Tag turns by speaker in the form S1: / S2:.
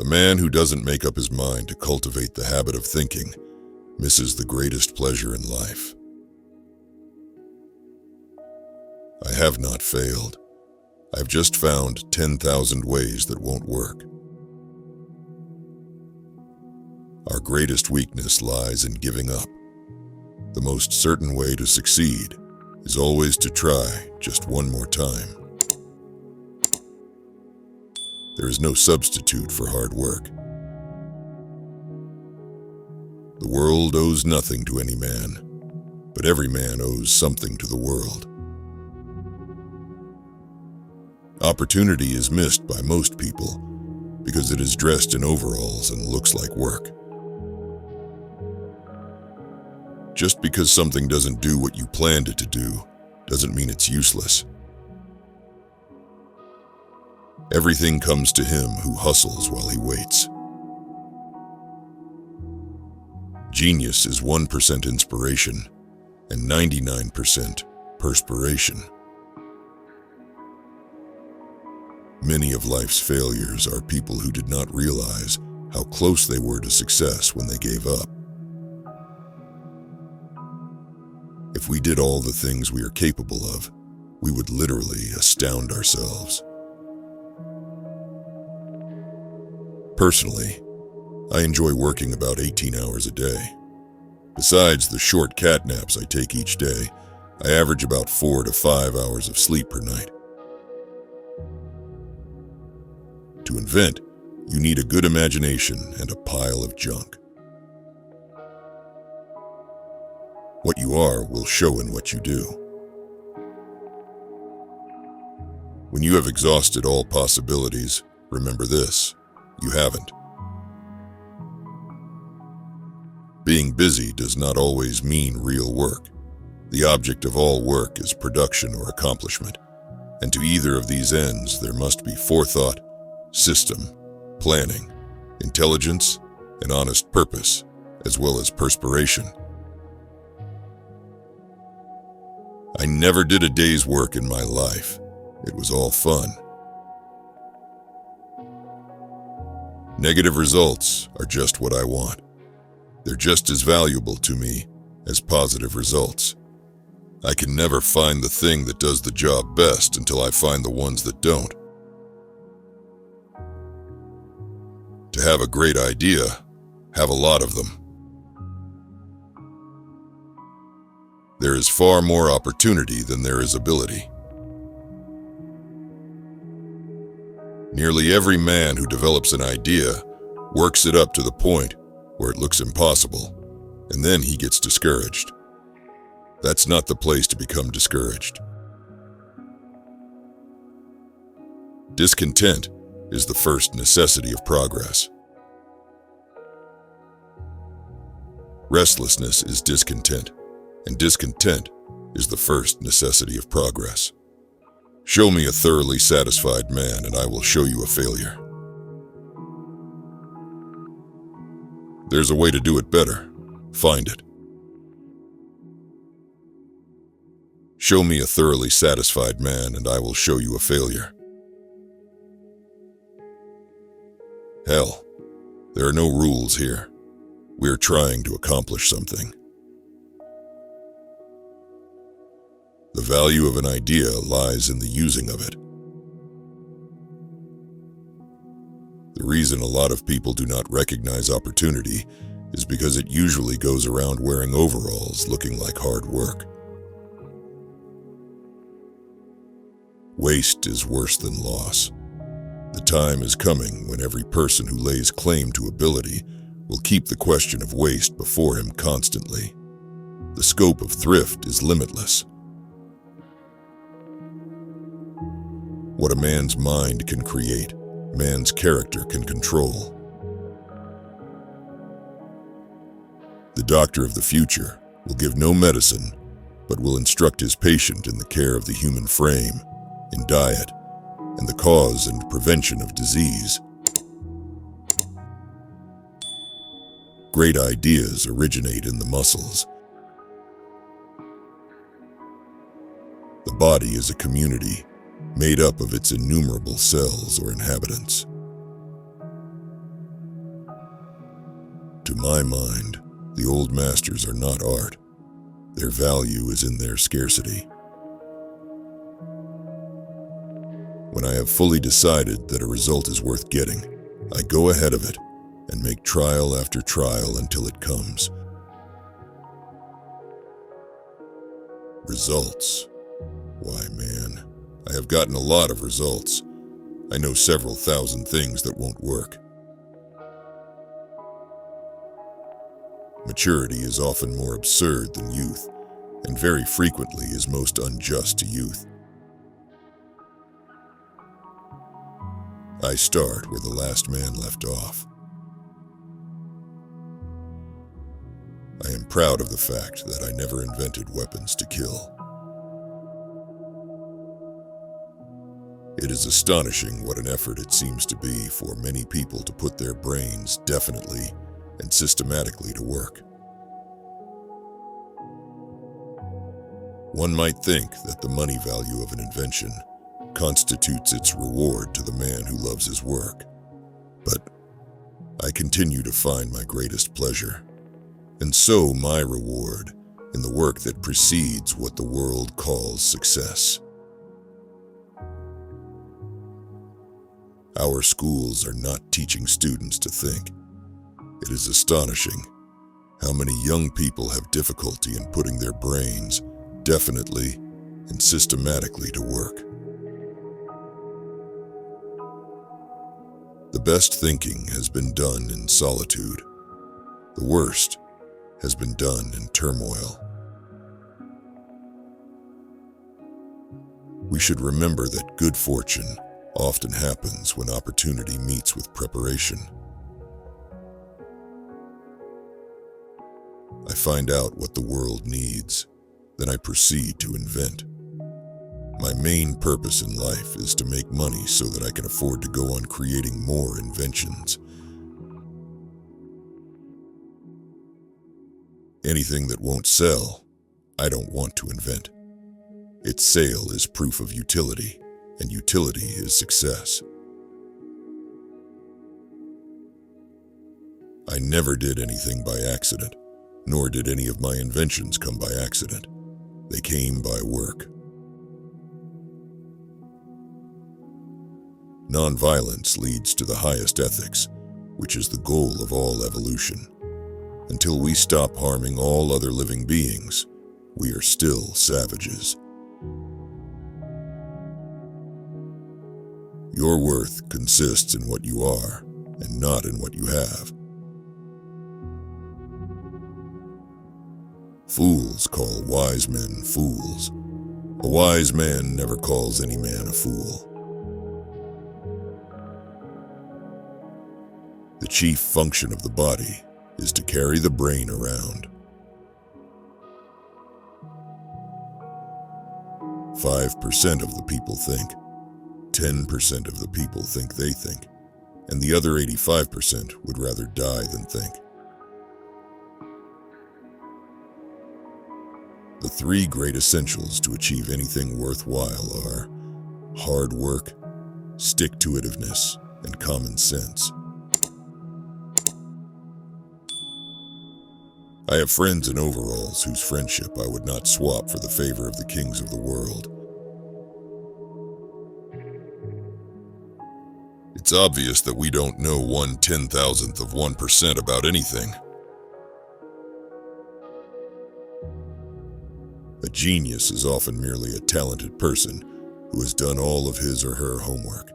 S1: The man who doesn't make up his mind to cultivate the habit of thinking misses the greatest pleasure in life. I have not failed. I've just found 10,000 ways that won't work. Our greatest weakness lies in giving up. The most certain way to succeed is always to try just one more time. There is no substitute for hard work. The world owes nothing to any man, but every man owes something to the world. Opportunity is missed by most people because it is dressed in overalls and looks like work. Just because something doesn't do what you planned it to do doesn't mean it's useless. Everything comes to him who hustles while he waits. Genius is 1% inspiration and 99% perspiration. Many of life's failures are people who did not realize how close they were to success when they gave up. If we did all the things we are capable of, we would literally astound ourselves. Personally, I enjoy working about 18 hours a day. Besides the short cat naps I take each day, I average about 4 to 5 hours of sleep per night. To invent, you need a good imagination and a pile of junk. What you are will show in what you do. When you have exhausted all possibilities, remember this: you haven't. Being busy does not always mean real work. The object of all work is production or accomplishment, and to either of these ends there must be forethought, system, planning, intelligence, and honest purpose, as well as perspiration. I never did a day's work in my life. It was all fun. Negative results are just what I want. They're just as valuable to me as positive results. I can never find the thing that does the job best until I find the ones that don't. To have a great idea, have a lot of them. There is far more opportunity than there is ability. Nearly every man who develops an idea works it up to the point where it looks impossible, and then he gets discouraged. That's not the place to become discouraged. Discontent is the first necessity of progress. Restlessness is discontent, and discontent is the first necessity of progress. Show me a thoroughly satisfied man, and I will show you a failure. There's a way to do it better. Find it. Show me a thoroughly satisfied man, and I will show you a failure. Hell, there are no rules here. We're trying to accomplish something. The value of an idea lies in the using of it. The reason a lot of people do not recognize opportunity is because it usually goes around wearing overalls looking like hard work. Waste is worse than loss. The time is coming when every person who lays claim to ability will keep the question of waste before him constantly. The scope of thrift is limitless. What a man's mind can create, man's character can control. The doctor of the future will give no medicine, but will instruct his patient in the care of the human frame, in diet, and the cause and prevention of disease. Great ideas originate in the muscles. The body is a community made up of its innumerable cells or inhabitants. To my mind, the old masters are not art. Their value is in their scarcity. When I have fully decided that a result is worth getting, I go ahead of it and make trial after trial until it comes. Results. Why, man, I have gotten a lot of results. I know several thousand things that won't work. Maturity is often more absurd than youth, and very frequently is most unjust to youth. I start where the last man left off. I am proud of the fact that I never invented weapons to kill. It is astonishing what an effort it seems to be for many people to put their brains definitely and systematically to work. One might think that the money value of an invention constitutes its reward to the man who loves his work, but I continue to find my greatest pleasure, and so my reward, in the work that precedes what the world calls success. Our schools are not teaching students to think. It is astonishing how many young people have difficulty in putting their brains definitely and systematically to work. The best thinking has been done in solitude. The worst has been done in turmoil. We should remember that good fortune often happens when opportunity meets with preparation. I find out what the world needs, then I proceed to invent. My main purpose in life is to make money so that I can afford to go on creating more inventions. Anything that won't sell, I don't want to invent. Its sale is proof of utility, and utility is success. I never did anything by accident, nor did any of my inventions come by accident. They came by work. Nonviolence leads to the highest ethics, which is the goal of all evolution. Until we stop harming all other living beings, we are still savages. Your worth consists in what you are, and not in what you have. Fools call wise men fools. A wise man never calls any man a fool. The chief function of the body is to carry the brain around. 5% of the people think, 10% of the people think they think, and the other 85% would rather die than think. The three great essentials to achieve anything worthwhile are hard work, stick-to-itiveness, and common sense. I have friends in overalls whose friendship I would not swap for the favor of the kings of the world. It's obvious that we don't know 1/10,000th of 1% about anything. A genius is often merely a talented person who has done all of his or her homework.